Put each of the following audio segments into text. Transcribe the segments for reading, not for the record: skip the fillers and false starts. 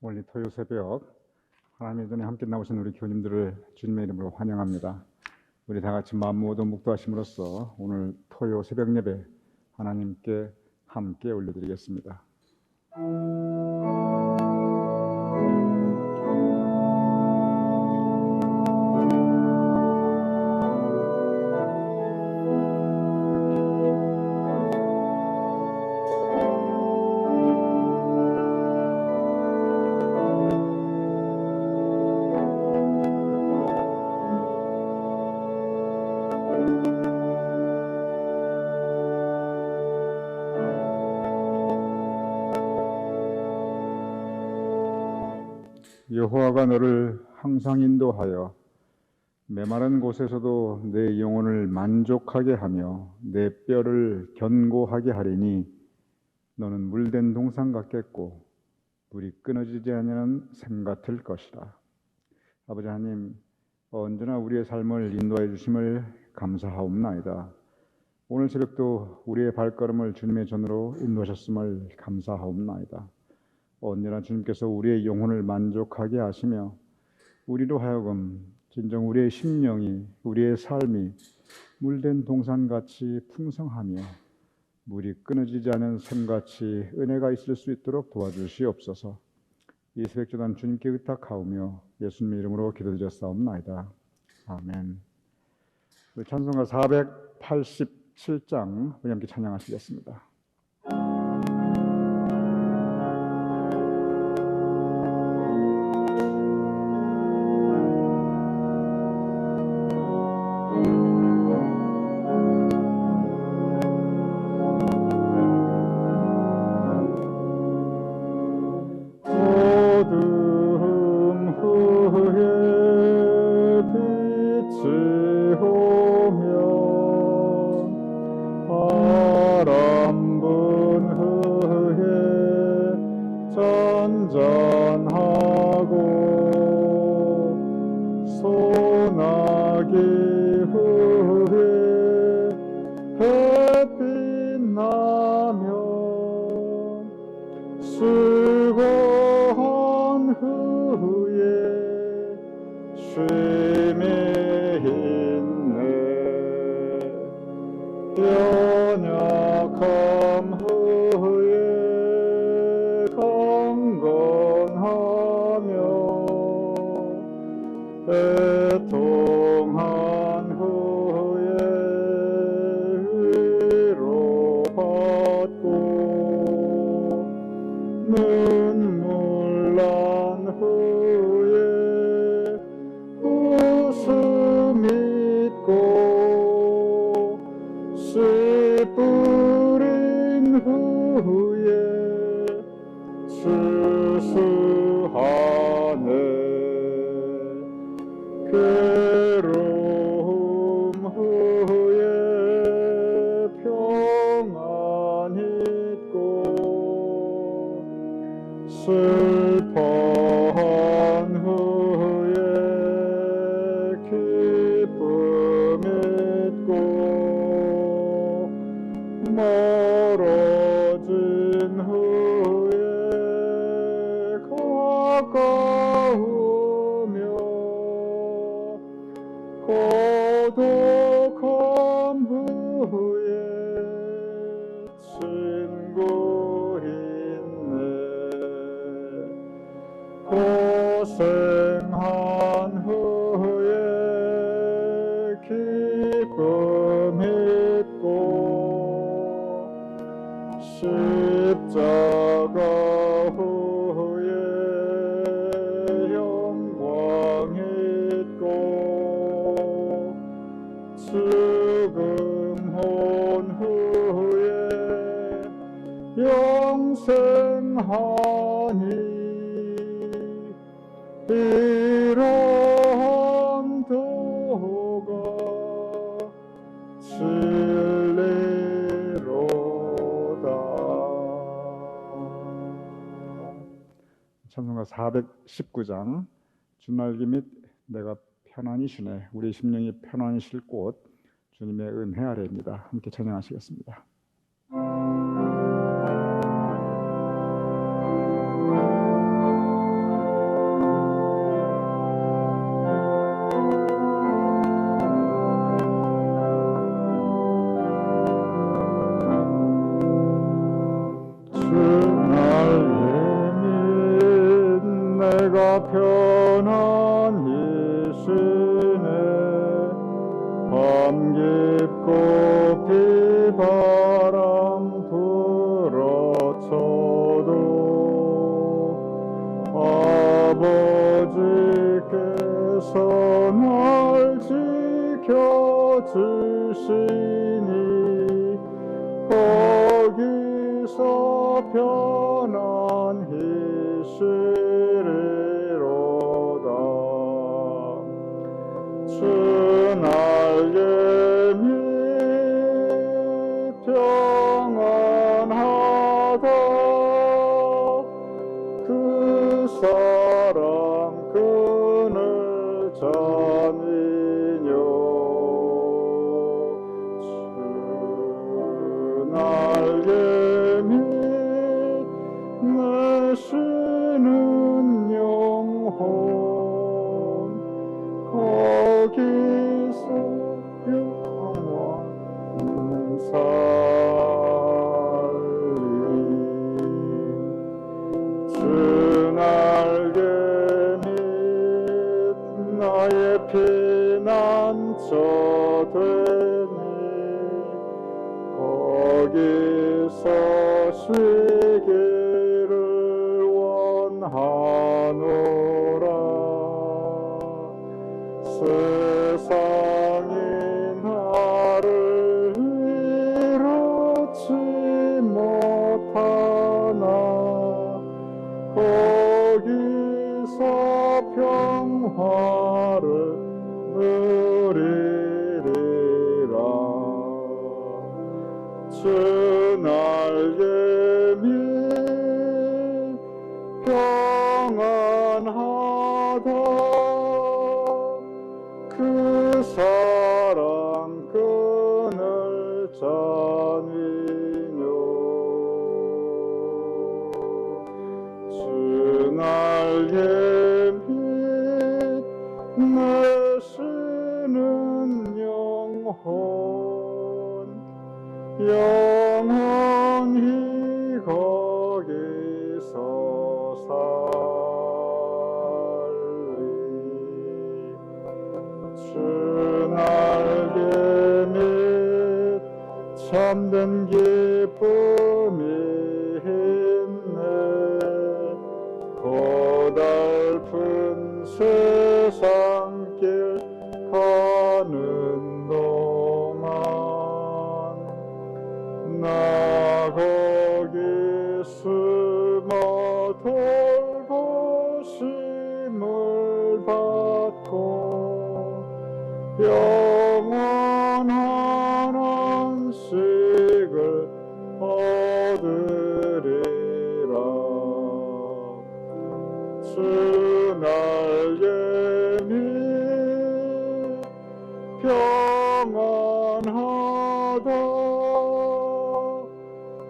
오늘 토요 새벽 하나님의 전에 함께 나오신 우리 교우님들을 주님의 이름으로 환영합니다. 우리 다 같이 마음 모두 묵도하심으로써 오늘 토요 새벽 예배 하나님께 함께 올려드리겠습니다. 여호와가 너를 항상 인도하여 메마른 곳에서도 내 영혼을 만족하게 하며 내 뼈를 견고하게 하리니 너는 물된 동산 같겠고 물이 끊어지지 않는 샘 같을 것이라. 아버지 하나님, 언제나 우리의 삶을 인도해 주심을 감사하옵나이다. 오늘 새벽도 우리의 발걸음을 주님의 전으로 인도하셨음을 감사하옵나이다. 언제나 주님께서 우리의 영혼을 만족하게 하시며 우리로 하여금 진정 우리의 심령이, 우리의 삶이 물된 동산같이 풍성하며 물이 끊어지지 않은 샘같이 은혜가 있을 수 있도록 도와주시옵소서. 이 새벽주간 주님께 의탁하오며 예수님의 이름으로 기도드렸사옵나이다. 아멘. 찬송가 487장 우리 함께 찬양하시겠습니다. 수고한 후에 쉼이 있네. 연약함 후에 강건하며 애통한 후에 위로받고 눈물 난 후에 웃음 있고 씨 뿌린 후에 추수하네. 괴로움 후에 평안 있고 슬퍼한 후에 기쁨 있고 멀어진 후에 가까우며 고독한 후에 친구 있네. 고생한 후에 기쁨 있고 십자가 후에 영광 있고 죽음 온 후에 영생하니 이러한 도가 진리로다. 찬송가 419장 주날개 및 내가 편안히 쉬네. 우리 심령이 편안히 쉴 곳 주님의 은혜 아래입니다. 함께 찬양하시겠습니다. 편안히시네 밤 깊고 비바람 불어쳐도 아버지께서 날 지켜주시니 거기서 편안히 쉬리로다. 주 날개 밑 평안하다. 그 사랑 그늘 자니뇨. 주 날개 밑 내 쉬는 영혼 거기서 영원한 살림. 주 날개 밑 나의 피난처 되니 거기서 쉬기를 원하노라. 세상이 나를 이루지 못하나 거기서 평화를 누리리라. 주 날개 밑 평안하다. 그 사랑 그늘 자니뇨. 주 날개 밑 내 쉬는 영혼 영원히 거기서 살리. 주 날개 밑 참된 기쁨이 있네 고달픈 세상길 가는 동안 나 거기 숨어 돌보심을 받고 영원한 안식을 얻으리라. 주 날개 밑 평안하다.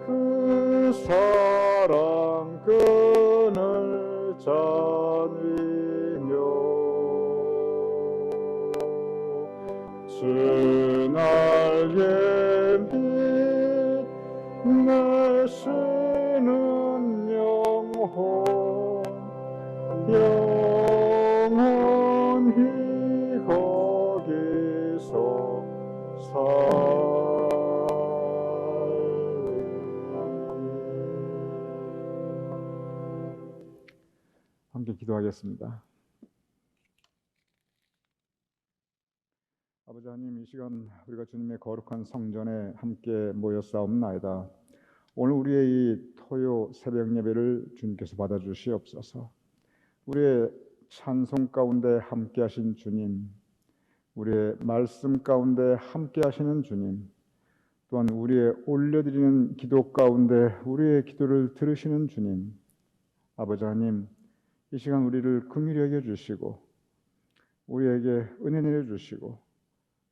그 사랑 그늘 자니뇨. 주 날개 밑 내 쉬는 영혼 영원히 거기서 함께 기도하겠습니다. 아버지 하나님, 이 시간 우리가 주님의 거룩한 성전에 함께 모였사옵나이다. 오늘 우리의 이 토요 새벽 예배를 주님께서 받아주시옵소서. 우리의 찬송 가운데 함께 하신 주님, 우리의 말씀 가운데 함께 하시는 주님, 또한 우리의 올려드리는 기도 가운데 우리의 기도를 들으시는 주님, 아버지 하나님, 이 시간 우리를 긍휼히 여겨주시고 우리에게 은혜 내려주시고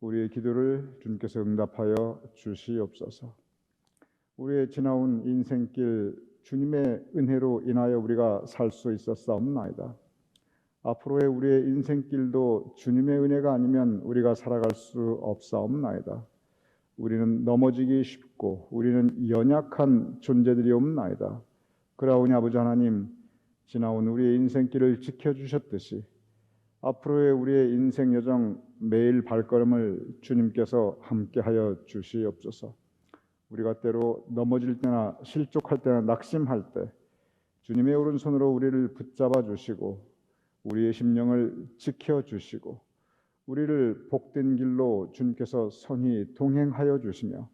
우리의 기도를 주님께서 응답하여 주시옵소서. 우리의 지나온 인생길 주님의 은혜로 인하여 우리가 살 수 있었사옵나이다. 앞으로의 우리의 인생길도 주님의 은혜가 아니면 우리가 살아갈 수 없사옵나이다. 우리는 넘어지기 쉽고 우리는 연약한 존재들이옵나이다. 그러하오니 아버지 하나님, 지나온 우리의 인생길을 지켜주셨듯이 앞으로의 우리의 인생 여정 매일 발걸음을 주님께서 함께하여 주시옵소서. 우리가 때로 넘어질 때나 실족할 때나 낙심할 때 주님의 오른손으로 우리를 붙잡아 주시고 우리의 심령을 지켜주시고 우리를 복된 길로 주님께서 선히 동행하여 주시며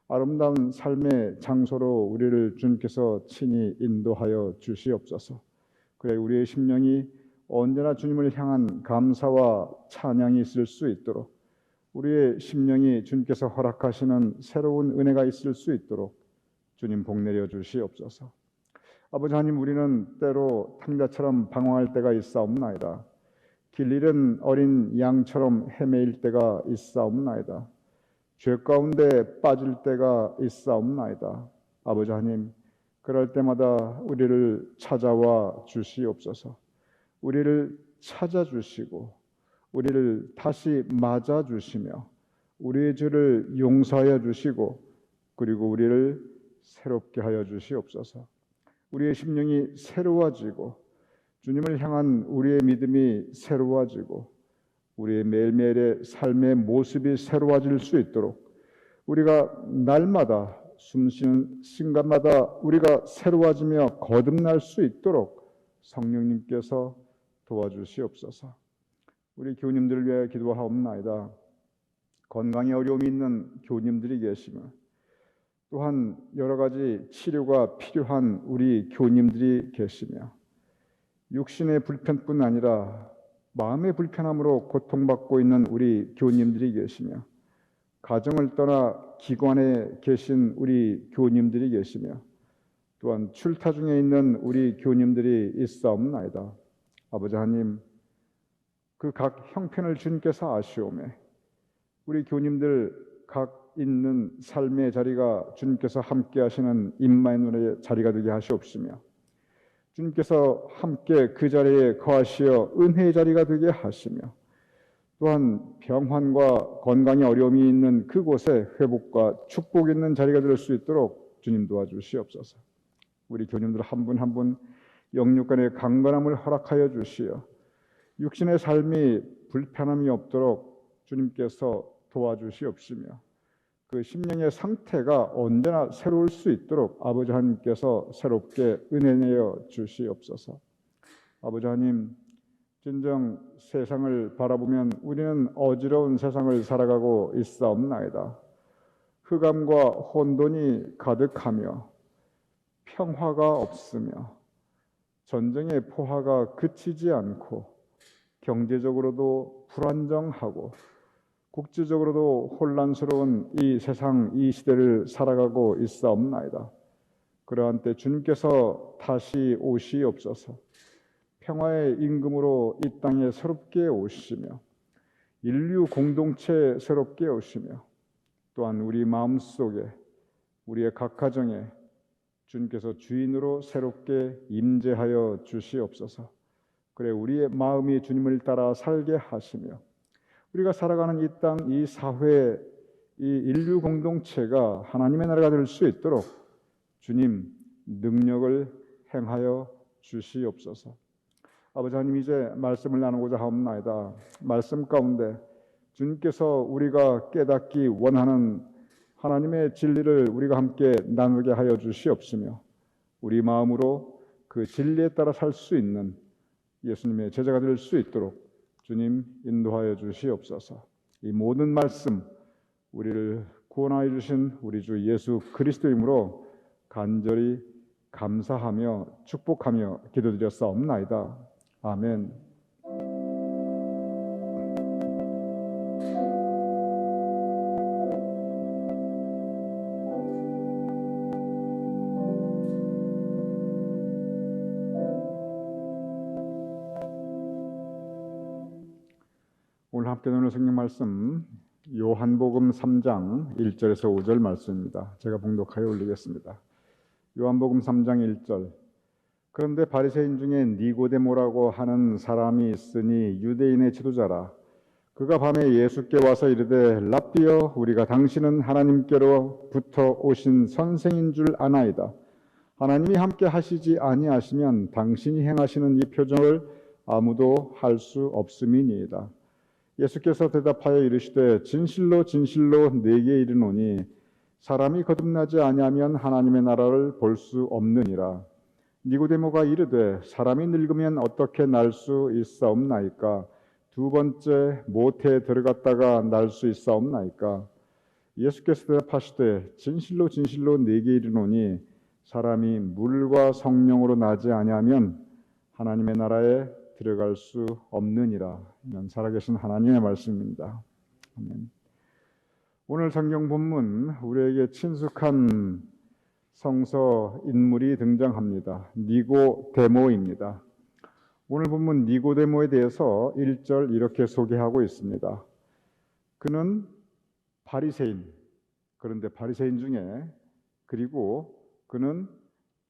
아름다운 삶의 장소로 우리를 주님께서 친히 인도하여 주시옵소서. 그래 우리의 심령이 언제나 주님을 향한 감사와 찬양이 있을 수 있도록 우리의 심령이 주님께서 허락하시는 새로운 은혜가 있을 수 있도록 주님 복내려 주시옵소서. 아버지 하나님, 우리는 때로 탕자처럼 방황할 때가 있사옵나이다. 길 잃은 어린 양처럼 헤매일 때가 있사옵나이다. 죄 가운데 빠질 때가 있사옵나이다. 아버지 하나님, 그럴 때마다 우리를 찾아와 주시옵소서. 우리를 찾아주시고 우리를 다시 맞아주시며 우리의 죄를 용서하여 주시고 그리고 우리를 새롭게 하여 주시옵소서. 우리의 심령이 새로워지고 주님을 향한 우리의 믿음이 새로워지고 우리의 매일매일의 삶의 모습이 새로워질 수 있도록 우리가 날마다 숨쉬는 순간마다 우리가 새로워지며 거듭날 수 있도록 성령님께서 도와주시옵소서. 우리 교우님들을 위해 기도하옵나이다. 건강에 어려움이 있는 교우님들이 계시며 또한 여러 가지 치료가 필요한 우리 교우님들이 계시며 육신의 불편뿐 아니라 마음의 불편함으로 고통받고 있는 우리 교우님들이 계시며 가정을 떠나 기관에 계신 우리 교우님들이 계시며 또한 출타 중에 있는 우리 교우님들이 있사옵나이다. 아버지 하나님, 그 각 형편을 주님께서 아시오매 우리 교우님들 각 있는 삶의 자리가 주님께서 함께 하시는 임마누엘의 자리가 되게 하시옵시며 주님께서 함께 그 자리에 거하시어 은혜의 자리가 되게 하시며 또한 병환과 건강의 어려움이 있는 그곳에 회복과 축복이 있는 자리가 될 수 있도록 주님 도와주시옵소서. 우리 교우님들 한 분 한 분 영육간의 강건함을 허락하여 주시어 육신의 삶이 불편함이 없도록 주님께서 도와주시옵시며 그 심령의 상태가 언제나 새로울 수 있도록 아버지 하나님께서 새롭게 은혜 내어 주시옵소서. 아버지 하나님, 진정 세상을 바라보면 우리는 어지러운 세상을 살아가고 있사옵나이다. 흑암과 혼돈이 가득하며 평화가 없으며 전쟁의 포화가 그치지 않고 경제적으로도 불안정하고 국제적으로도 혼란스러운 이 세상, 이 시대를 살아가고 있사옵나이다. 그러한 때 주님께서 다시 오시옵소서. 평화의 임금으로 이 땅에 새롭게 오시며 인류 공동체 새롭게 오시며 또한 우리 마음속에 우리의 각 가정에 주님께서 주인으로 새롭게 임재하여 주시옵소서. 그래 우리의 마음이 주님을 따라 살게 하시며 우리가 살아가는 이 땅, 이 사회, 이 인류 공동체가 하나님의 나라가 될 수 있도록 주님 능력을 행하여 주시옵소서. 아버지 하나님, 이제 말씀을 나누고자 하옵나이다. 말씀 가운데 주님께서 우리가 깨닫기 원하는 하나님의 진리를 우리가 함께 나누게 하여 주시옵시며 우리 마음으로 그 진리에 따라 살 수 있는 예수님의 제자가 될 수 있도록 주님 인도하여 주시옵소서. 이 모든 말씀 우리를 구원하여 주신 우리 주 예수 그리스도 이름으로 간절히 감사하며 축복하며 기도드렸사옵나이다. 아멘. 오늘 함께 나눌 성경 말씀 요한복음 3장 1절에서 5절 말씀입니다. 제가 봉독하여 올리겠습니다. 요한복음 3장 1절. 그런데 바리새인 중에 니고데모라고 하는 사람이 있으니 유대인의 지도자라. 그가 밤에 예수께 와서 이르되 랍비여, 우리가 당신은 하나님께로부터 오신 선생인 줄 아나이다 하나님이 함께 하시지 아니하시면 당신이 행하시는 이 표적을 아무도 할 수 없음이니이다. 예수께서 대답하여 이르시되 진실로 진실로 네게 이르노니 사람이 거듭나지 아니하면 하나님의 나라를 볼 수 없느니라. 니고데모가 이르되 사람이 늙으면 어떻게 날 수 있사옵나이까? 두 번째 모태에 들어갔다가 날 수 있사옵나이까? 예수께서 대답하시되 진실로 진실로 네게 이르노니 사람이 물과 성령으로 나지 아니하면 하나님의 나라에 들어갈 수 없느니라. 이는 살아계신 하나님의 말씀입니다. 아멘. 오늘 성경 본문 우리에게 친숙한 성서 인물이 등장합니다. 니고데모입니다. 오늘 본문 니고데모에 대해서 1절 이렇게 소개하고 있습니다. 그는 바리새인, 그런데 바리새인 중에 그리고 그는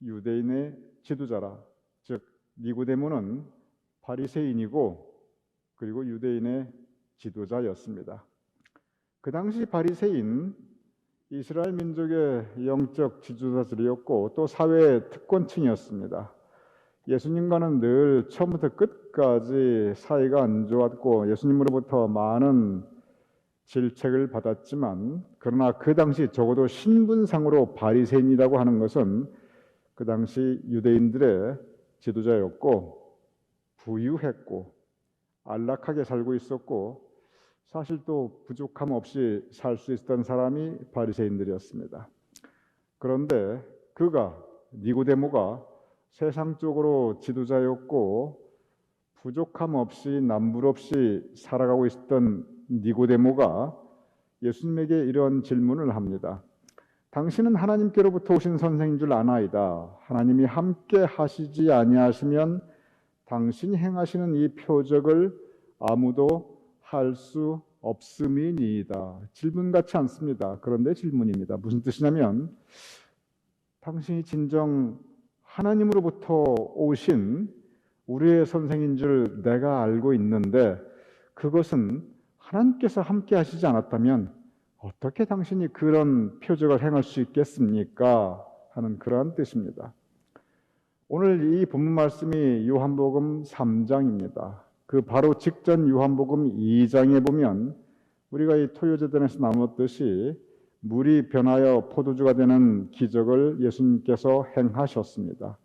유대인의 지도자라. 즉 니고데모는 바리새인이고 그리고 유대인의 지도자였습니다. 그 당시 바리새인 이스라엘 민족의 영적 지도자들이었고 또 사회의 특권층이었습니다. 예수님과는 늘 처음부터 끝까지 사이가 안 좋았고 예수님으로부터 많은 질책을 받았지만 그러나 그 당시 적어도 신분상으로 바리새인이라고 하는 것은 그 당시 유대인들의 지도자였고 부유했고 안락하게 살고 있었고 사실 또 부족함 없이 살 수 있었던 사람이 바리새인들이었습니다. 그런데 니고데모가 세상적으로 지도자였고 부족함 없이 남불 없이 살아가고 있었던 니고데모가 예수님에게 이런 질문을 합니다. 당신은 하나님께로부터 오신 선생인 줄 아나이다. 하나님이 함께 하시지 아니하시면 당신이 행하시는 이 표적을 아무도 할 수 없음이니이다. 질문 같지 않습니다. 그런데 질문입니다. 무슨 뜻이냐면 당신이 진정 하나님으로부터 오신 우리의 선생인 줄 내가 알고 있는데 그것은 하나님께서 함께 하시지 않았다면 어떻게 당신이 그런 표적을 행할 수 있겠습니까? 하는 그러한 뜻입니다. 오늘 이 본문 말씀이 요한복음 3장입니다. 그 바로 직전 요한복음 2장에 보면 우리가 이 토요제단에서 나누었듯이 물이 변하여 포도주가 되는 기적을 예수님께서 행하셨습니다.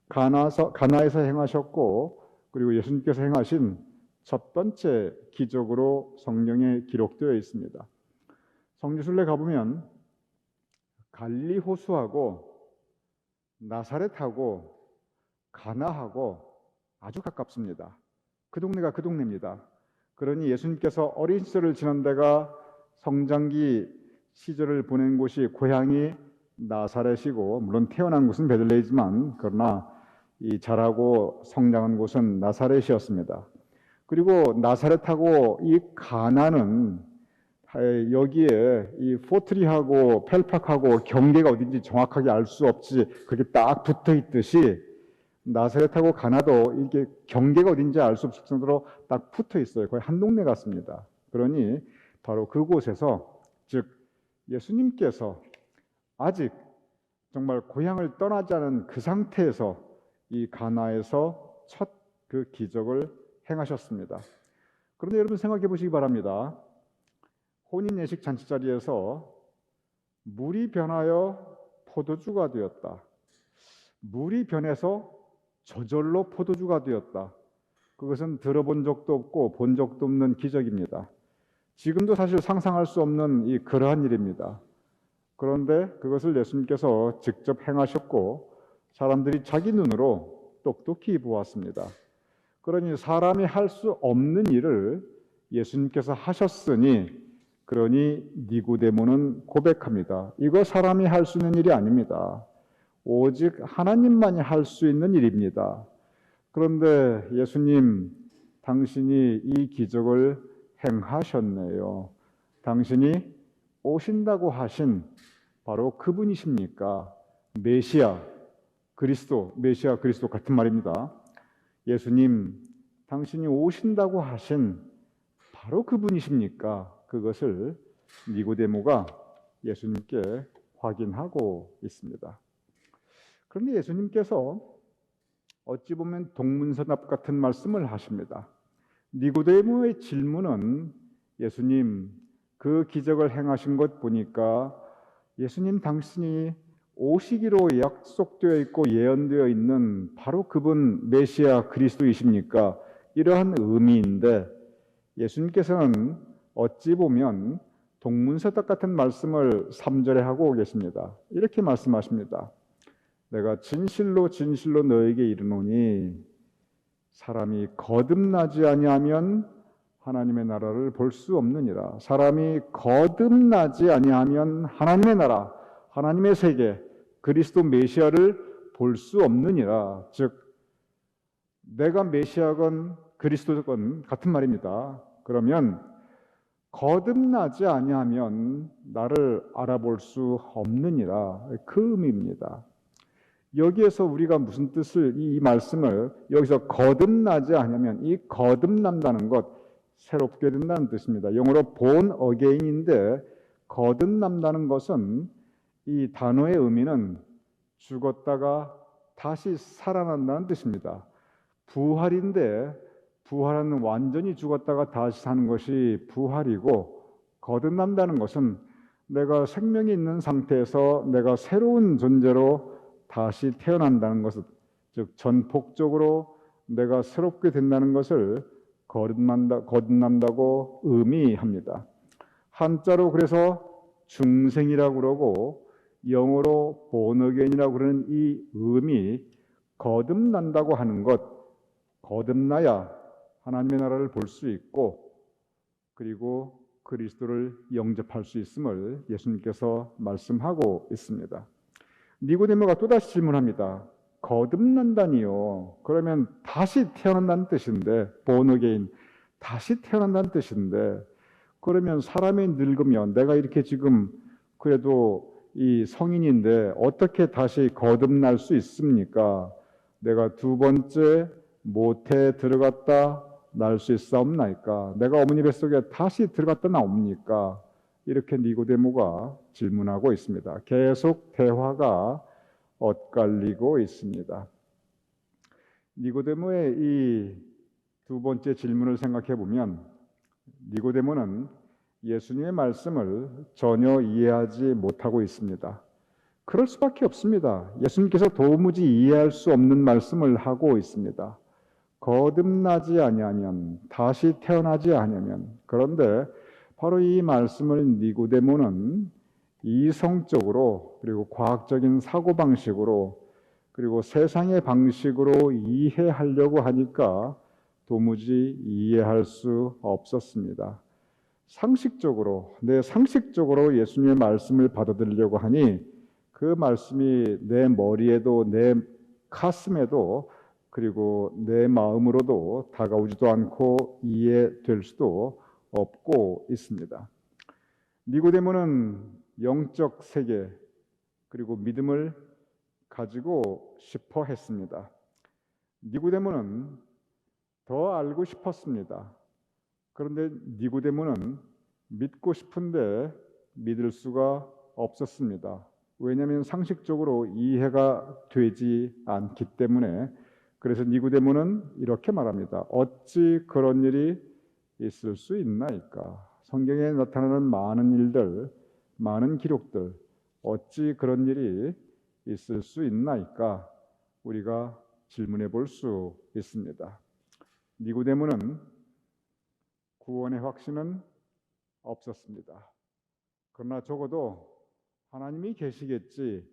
가나에서 행하셨고 그리고 예수님께서 행하신 첫 번째 기적으로 성경에 기록되어 있습니다. 성지순례 가보면 갈릴리 호수하고 나사렛하고 가나하고 아주 가깝습니다. 그 동네가 그 동네입니다. 그러니 예수님께서 어린 시절을 지낸 데가 성장기 시절을 보낸 곳이 고향이 나사렛이고 물론 태어난 곳은 베들레헴이지만 그러나 이 자라고 성장한 곳은 나사렛이었습니다. 그리고 나사렛하고 이 가나는 여기에 이 포트리하고 펠팍하고 경계가 어딘지 정확하게 알 수 없지 그게 딱 붙어 있듯이 나사렛하고 가나도 이게 경계가 어딘지 알 수 없을 정도로 딱 붙어 있어요. 거의 한 동네 같습니다. 그러니 바로 그곳에서 즉 예수님께서 아직 정말 고향을 떠나지 않은 그 상태에서 이 가나에서 첫 그 기적을 행하셨습니다. 그런데 여러분 생각해 보시기 바랍니다. 혼인 예식 잔치 자리에서 물이 변하여 포도주가 되었다. 물이 변해서 저절로 포도주가 되었다. 그것은 들어본 적도 없고 본 적도 없는 기적입니다. 지금도 사실 상상할 수 없는 그러한 일입니다. 그런데 그것을 예수님께서 직접 행하셨고 사람들이 자기 눈으로 똑똑히 보았습니다. 그러니 사람이 할 수 없는 일을 예수님께서 하셨으니 그러니 니고데모는 고백합니다. 이거 사람이 할 수 있는 일이 아닙니다. 오직 하나님만이 할 수 있는 일입니다. 그런데 예수님, 당신이 이 기적을 행하셨네요. 당신이 오신다고 하신 바로 그분이십니까? 메시아 그리스도 같은 말입니다. 예수님, 당신이 오신다고 하신 바로 그분이십니까? 그것을 니고데모가 예수님께 확인하고 있습니다. 그런데 예수님께서 어찌 보면 동문서답 같은 말씀을 하십니다. 니고데모의 질문은 예수님, 그 기적을 행하신 것 보니까 예수님 당신이 오시기로 약속되어 있고 예언되어 있는 바로 그분 메시아 그리스도이십니까? 이러한 의미인데 예수님께서는 어찌 보면 동문서답 같은 말씀을 3절에 하고 계십니다. 이렇게 말씀하십니다. 내가 진실로 진실로 너에게 이르노니 사람이 거듭나지 아니하면 하나님의 나라를 볼 수 없느니라. 사람이 거듭나지 아니하면 하나님의 나라, 하나님의 세계, 그리스도 메시아를 볼 수 없느니라. 즉 내가 메시아건 그리스도건 같은 말입니다. 그러면 거듭나지 아니하면 나를 알아볼 수 없느니라. 그 의미입니다. 여기에서 우리가 무슨 뜻을 이 말씀을 여기서 거듭나지 않으면 이 거듭난다는 것 새롭게 된다는 뜻입니다. 영어로 born again인데 거듭난다는 것은 이 단어의 의미는 죽었다가 다시 살아난다는 뜻입니다. 부활인데 부활은 완전히 죽었다가 다시 사는 것이 부활이고 거듭난다는 것은 내가 생명이 있는 상태에서 내가 새로운 존재로 다시 태어난다는 것을 즉 전폭적으로 내가 새롭게 된다는 것을 거듭난다고 의미합니다. 한자로 그래서 중생이라고 그러고 영어로 born again이라고 그러는 이 의미 거듭난다고 하는 것 거듭나야 하나님의 나라를 볼 수 있고 그리고 그리스도를 영접할 수 있음을 예수님께서 말씀하고 있습니다. 니고데모가 또다시 질문합니다. 거듭난다니요. 그러면 다시 태어난다는 뜻인데 born again, 다시 태어난다는 뜻인데 그러면 사람이 늙으면 내가 이렇게 지금 그래도 이 성인인데 어떻게 다시 거듭날 수 있습니까? 내가 두 번째 모태에 들어갔다 날 수 있사옵나이까? 내가 어머니 뱃속에 다시 들어갔다 나옵니까? 이렇게 니고데모가 질문하고 있습니다. 계속 대화가 엇갈리고 있습니다. 니고데모의 이 두 번째 질문을 생각해 보면 니고데모는 예수님의 말씀을 전혀 이해하지 못하고 있습니다. 그럴 수밖에 없습니다. 예수님께서 도무지 이해할 수 없는 말씀을 하고 있습니다. 거듭나지 아니하면 다시 태어나지 아니하면 그런데 바로 이 말씀을 니고데모는 이성적으로 그리고 과학적인 사고방식으로 그리고 세상의 방식으로 이해하려고 하니까 도무지 이해할 수 없었습니다. 상식적으로 예수님의 말씀을 받아들이려고 하니 그 말씀이 내 머리에도 내 가슴에도 그리고 내 마음으로도 다가오지도 않고 이해될 수도 없고 있습니다. 니고데모는 영적 세계 그리고 믿음을 가지고 싶어 했습니다. 니고데모는 더 알고 싶었습니다. 그런데 니고데모는 믿고 싶은데 믿을 수가 없었습니다. 왜냐하면 상식적으로 이해가 되지 않기 때문에 그래서 니고데모는 이렇게 말합니다. 어찌 그런 일이 있을 수 있나이까? 성경에 나타나는 많은 일들, 많은 기록들 어찌 그런 일이 있을 수 있나이까? 우리가 질문해 볼 수 있습니다. 니고데모는 구원의 확신은 없었습니다. 그러나 적어도 하나님이 계시겠지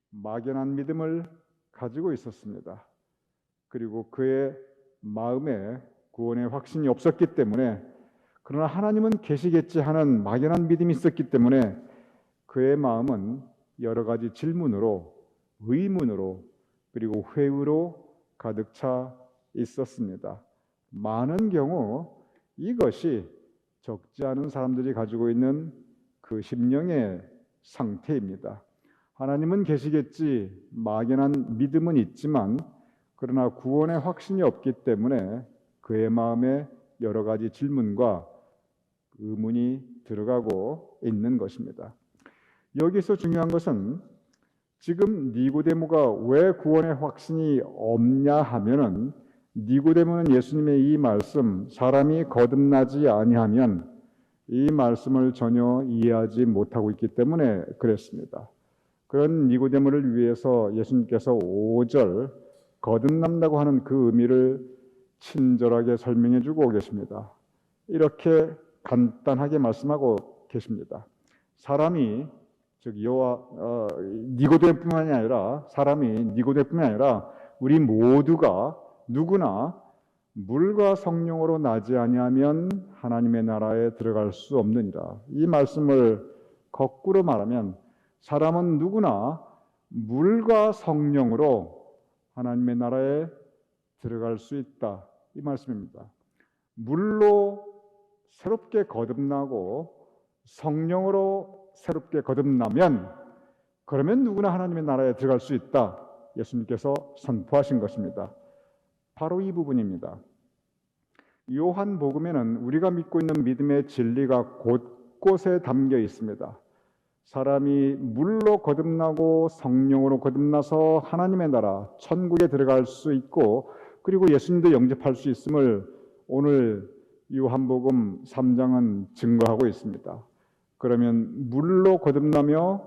막연한 믿음을 가지고 있었습니다. 그리고 그의 마음에 구원의 확신이 없었기 때문에 그러나 하나님은 계시겠지 하는 막연한 믿음이 있었기 때문에 그의 마음은 여러 가지 질문으로 의문으로 그리고 회의로 가득 차 있었습니다. 많은 경우 이것이 적지 않은 사람들이 가지고 있는 그 심령의 상태입니다. 하나님은 계시겠지 막연한 믿음은 있지만 그러나 구원의 확신이 없기 때문에 그의 마음에 여러 가지 질문과 의문이 들어가고 있는 것입니다. 여기서 중요한 것은 지금 니고데모가 왜 구원의 확신이 없냐 하면은 니고데모는 예수님의 이 말씀, 사람이 거듭나지 아니하면, 이 말씀을 전혀 이해하지 못하고 있기 때문에 그랬습니다. 그런 니고데모를 위해서 예수님께서 5절 거듭난다고 하는 그 의미를 친절하게 설명해 주고 계십니다. 이렇게 간단하게 말씀하고 계십니다. 사람이, 즉 니고데모뿐만이 아니라, 사람이 니고데모뿐만이 아니라 우리 모두가 누구나 물과 성령으로 나지 아니하면 하나님의 나라에 들어갈 수 없느니라. 이 말씀을 거꾸로 말하면 사람은 누구나 물과 성령으로 하나님의 나라에 들어갈 수 있다, 이 말씀입니다. 물로 새롭게 거듭나고 성령으로 새롭게 거듭나면, 그러면 누구나 하나님의 나라에 들어갈 수 있다, 예수님께서 선포하신 것입니다. 바로 이 부분입니다. 요한복음에는 우리가 믿고 있는 믿음의 진리가 곳곳에 담겨 있습니다. 사람이 물로 거듭나고 성령으로 거듭나서 하나님의 나라, 천국에 들어갈 수 있고, 그리고 예수님도 영접할 수 있음을 오늘 요한복음 3장은 증거하고 있습니다. 그러면 물로 거듭나며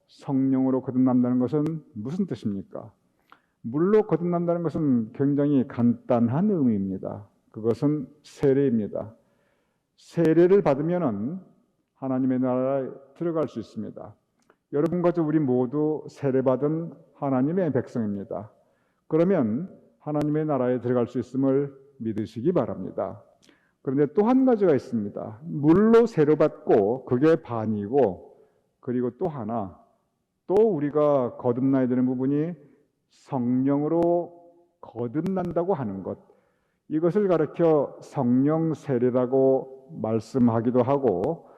성령으로 거듭난다는 것은 무슨 뜻입니까? 물로 거듭난다는 것은 굉장히 간단한 의미입니다. 그것은 세례입니다. 세례를 받으면은 하나님의 나라에 들어갈 수 있습니다. 여러분과 우리 모두 세례받은 하나님의 백성입니다. 그러면 하나님의 나라에 들어갈 수 있음을 믿으시기 바랍니다. 그런데 또 한 가지가 있습니다. 물로 세례받고 그게 반이고, 그리고 또 하나, 또 우리가 거듭나야 되는 부분이 성령으로 거듭난다고 하는 것, 이것을 가르쳐 성령 세례라고 말씀하기도 하고,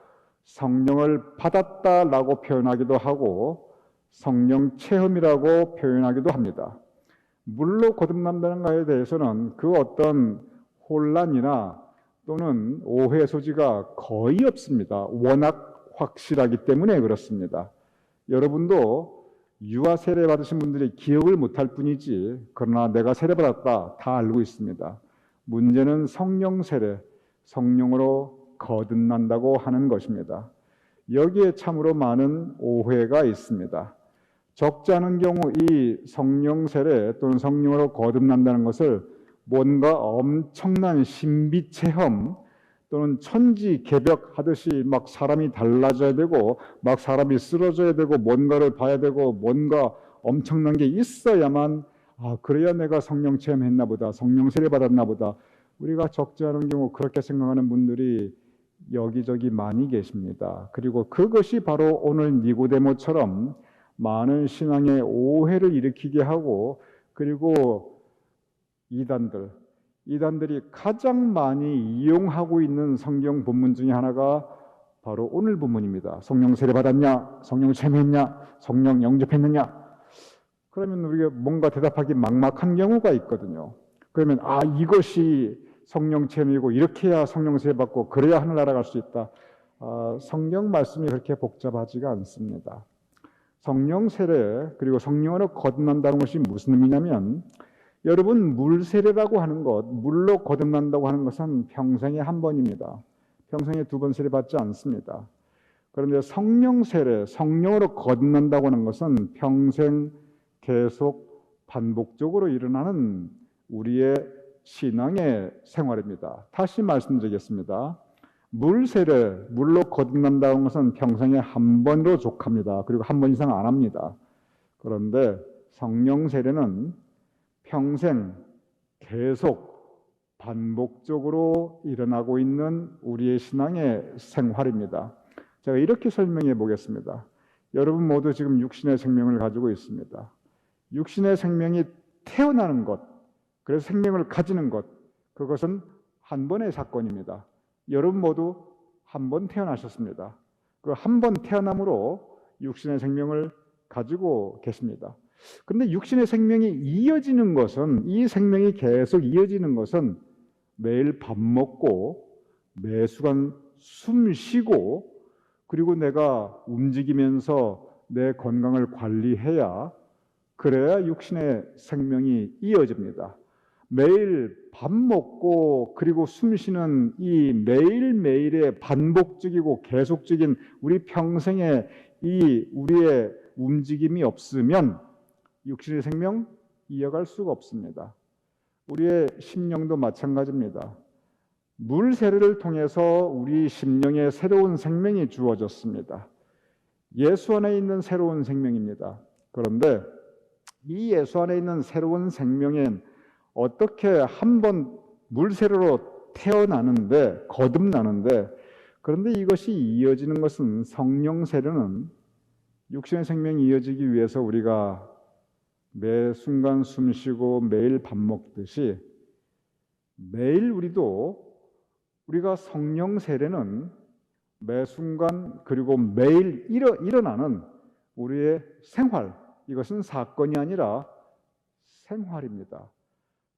성령을 받았다라고 표현하기도 하고, 성령 체험이라고 표현하기도 합니다. 물로 거듭난다는 것에 대해서는 그 어떤 혼란이나 또는 오해 소지가 거의 없습니다. 워낙 확실하기 때문에 그렇습니다. 여러분도 유아 세례 받으신 분들이 기억을 못할 뿐이지, 그러나 내가 세례 받았다 다 알고 있습니다. 문제는 성령 세례, 성령으로 거듭난다고 하는 것입니다. 여기에 참으로 많은 오해가 있습니다. 적지 않은 경우 이 성령 세례 또는 성령으로 거듭난다는 것을 뭔가 엄청난 신비 체험 또는 천지 개벽 하듯이 막 사람이 달라져야 되고, 막 사람이 쓰러져야 되고, 뭔가를 봐야 되고, 뭔가 엄청난 게 있어야만, 그래야 내가 성령 체험했나 보다, 성령 세례 받았나 보다. 우리가 적지 않은 경우 그렇게 생각하는 분들이 여기저기 많이 계십니다. 그리고 그것이 바로 오늘 니고데모처럼 많은 신앙의 오해를 일으키게 하고, 그리고 이단들이 가장 많이 이용하고 있는 성경 본문 중에 하나가 바로 오늘 본문입니다. 성령 세례 받았냐? 성령 체험했냐? 성령 영접했느냐? 그러면 우리가 뭔가 대답하기 막막한 경우가 있거든요. 그러면 이것이 성령 체험이고 이렇게 해야 성령 세례 받고 그래야 하늘 나라 갈 수 있다. 성경 말씀이 그렇게 복잡하지가 않습니다. 성령 세례 그리고 성령으로 거듭난다는 것이 무슨 의미냐면, 여러분, 물 세례라고 하는 것, 물로 거듭난다고 하는 것은 평생에 한 번입니다. 평생에 두 번 세례 받지 않습니다. 그런데 성령 세례, 성령으로 거듭난다고 하는 것은 평생 계속 반복적으로 일어나는 우리의 신앙의 생활입니다. 다시 말씀드리겠습니다. 물 세례, 물로 거듭난다는 것은 평생에 한 번으로 족합니다. 그리고 한 번 이상 안 합니다. 그런데 성령 세례는 평생 계속 반복적으로 일어나고 있는 우리의 신앙의 생활입니다. 제가 이렇게 설명해 보겠습니다. 여러분 모두 지금 육신의 생명을 가지고 있습니다. 육신의 생명이 태어나는 것, 그래서 생명을 가지는 것, 그것은 한 번의 사건입니다. 여러분 모두 한 번 태어나셨습니다. 그 한 번 태어남으로 육신의 생명을 가지고 계십니다. 그런데 육신의 생명이 이어지는 것은, 이 생명이 계속 이어지는 것은 매일 밥 먹고 매 순간 숨 쉬고, 그리고 내가 움직이면서 내 건강을 관리해야 그래야 육신의 생명이 이어집니다. 매일 밥 먹고 그리고 숨 쉬는 이 매일매일의 반복적이고 계속적인 우리 평생의 이 우리의 움직임이 없으면 육신의 생명 이어갈 수가 없습니다. 우리의 심령도 마찬가지입니다. 물 세례를 통해서 우리 심령에 새로운 생명이 주어졌습니다. 예수 안에 있는 새로운 생명입니다. 그런데 이 예수 안에 있는 새로운 생명엔 어떻게 한번 물세례로 태어나는데 거듭나는데, 그런데 이것이 이어지는 것은 성령 세례는 육신의 생명이 이어지기 위해서 우리가 매 순간 숨 쉬고 매일 밥 먹듯이 매일 우리가 성령 세례는 매 순간 그리고 매일 일어나는 우리의 생활, 이것은 사건이 아니라 생활입니다.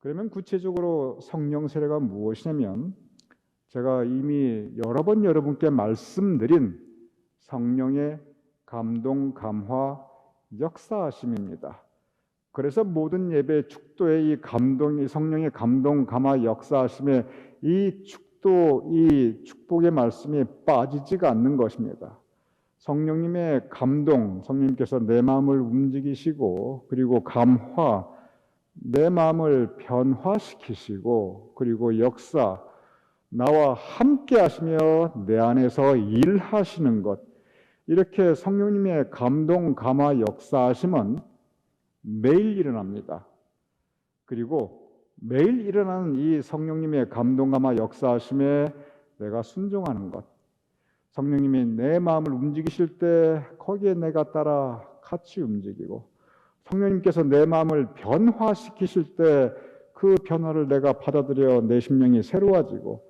그러면 구체적으로 성령 세례가 무엇이냐면, 제가 이미 여러 번 여러분께 말씀드린 성령의 감동, 감화, 역사하심입니다. 그래서 모든 예배 축도의 이 감동, 이 성령의 감동, 감화, 역사하심에 이 축도, 이 축복의 말씀이 빠지지가 않는 것입니다. 성령님의 감동, 성령님께서 내 마음을 움직이시고 그리고 감화, 내 마음을 변화시키시고 그리고 역사, 나와 함께 하시며 내 안에서 일하시는 것, 이렇게 성령님의 감동, 감화, 역사하심은 매일 일어납니다. 그리고 매일 일어나는 이 성령님의 감동, 감화, 역사하심에 내가 순종하는 것, 성령님이 내 마음을 움직이실 때 거기에 내가 따라 같이 움직이고, 성령님께서 내 마음을 변화시키실 때 그 변화를 내가 받아들여 내 심령이 새로워지고,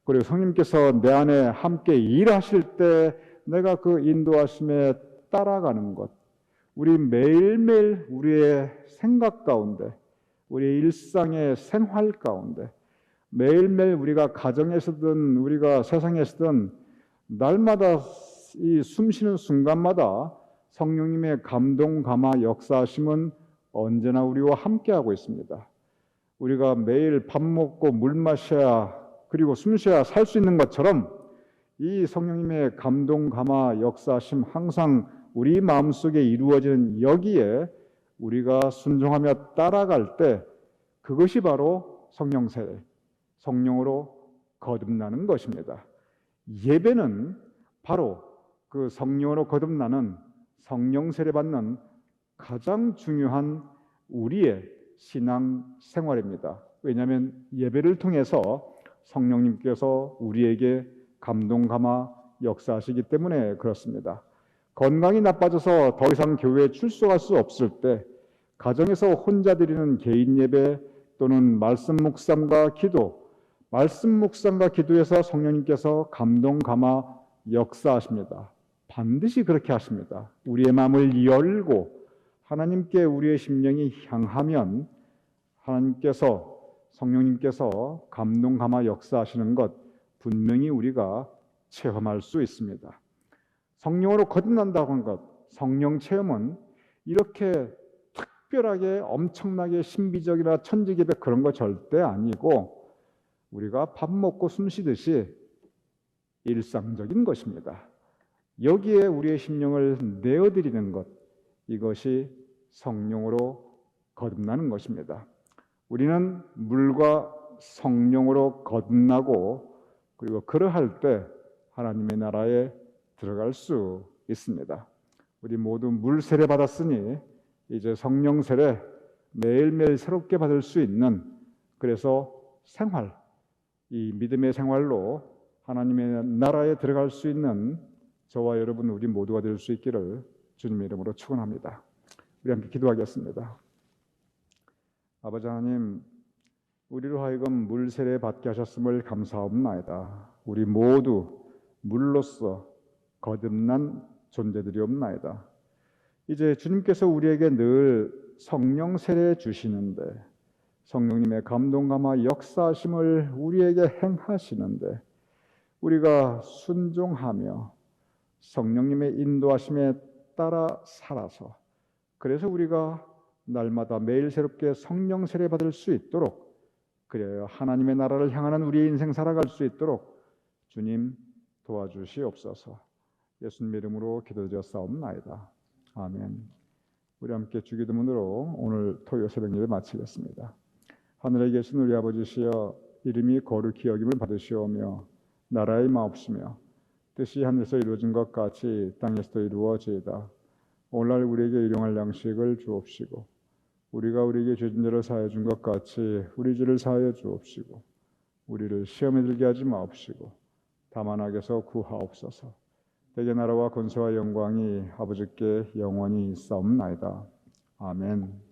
그리고 성령님께서 내 안에 함께 일하실 때 내가 그 인도하심에 따라가는 것, 우리 매일매일 우리의 생각 가운데, 우리의 일상의 생활 가운데, 매일매일 우리가 가정에서든 우리가 세상에서든 날마다 이 숨쉬는 순간마다 성령님의 감동, 감화, 역사하심은 언제나 우리와 함께하고 있습니다. 우리가 매일 밥 먹고 물 마셔야 그리고 숨 쉬어야 살 수 있는 것처럼 이 성령님의 감동, 감화, 역사하심 항상 우리 마음속에 이루어지는 여기에 우리가 순종하며 따라갈 때 그것이 바로 성령 세례, 성령으로 거듭나는 것입니다. 예배는 바로 그 성령으로 거듭나는 성령 세례 받는 가장 중요한 우리의 신앙 생활입니다. 왜냐하면 예배를 통해서 성령님께서 우리에게 감동, 감화, 역사하시기 때문에 그렇습니다. 건강이 나빠져서 더 이상 교회에 출석할 수 없을 때 가정에서 혼자 드리는 개인 예배 또는 말씀 묵상과 기도, 말씀 묵상과 기도에서 성령님께서 감동, 감화, 역사하십니다. 반드시 그렇게 하십니다. 우리의 마음을 열고 하나님께 우리의 심령이 향하면 하나님께서, 성령님께서 감동, 감화, 역사하시는 것 분명히 우리가 체험할 수 있습니다. 성령으로 거듭난다고 한 것, 성령 체험은 이렇게 특별하게 엄청나게 신비적이나 천지개벽 그런 거 절대 아니고 우리가 밥 먹고 숨 쉬듯이 일상적인 것입니다. 여기에 우리의 심령을 내어드리는 것, 이것이 성령으로 거듭나는 것입니다. 우리는 물과 성령으로 거듭나고 그리고 그러할 때 하나님의 나라에 들어갈 수 있습니다. 우리 모두 물 세례 받았으니 이제 성령 세례 매일매일 새롭게 받을 수 있는, 그래서 생활, 이 믿음의 생활로 하나님의 나라에 들어갈 수 있는 저와 여러분 우리 모두가 될 수 있기를 주님의 이름으로 축원합니다. 우리 함께 기도하겠습니다. 아버지 하나님, 우리로 하여금 물 세례 받게 하셨음을 감사옵나이다. 우리 모두 물로서 거듭난 존재들이옵나이다. 이제 주님께서 우리에게 늘 성령 세례 주시는데, 성령님의 감동, 감화, 역사하심을 우리에게 행하시는데 우리가 순종하며 성령님의 인도하심에 따라 살아서 그래서 우리가 날마다 매일 새롭게 성령 세례 받을 수 있도록 그래야 하나님의 나라를 향하는 우리의 인생 살아갈 수 있도록 주님 도와주시옵소서. 예수님 이름으로 기도드렸사옵나이다. 아멘. 우리 함께 주기도문으로 오늘 토요 새벽 예배 마치겠습니다. 하늘에 계신 우리 아버지시여 이름이 거룩히 여김을 받으시오며 나라의 마옵시며 뜻이 하늘에서 이루어진 것 같이 땅에서도 이루어지이다. 오늘날 우리에게 일용할 양식을 주옵시고 우리가 우리에게 죄진 자를 사하여 준 것 같이 우리 죄를 사하여 주옵시고 우리를 시험에 들게 하지 마옵시고 다만 악에서 구하옵소서. 대개 나라와 권세와 영광이 아버지께 영원히 있사옵나이다. 아멘.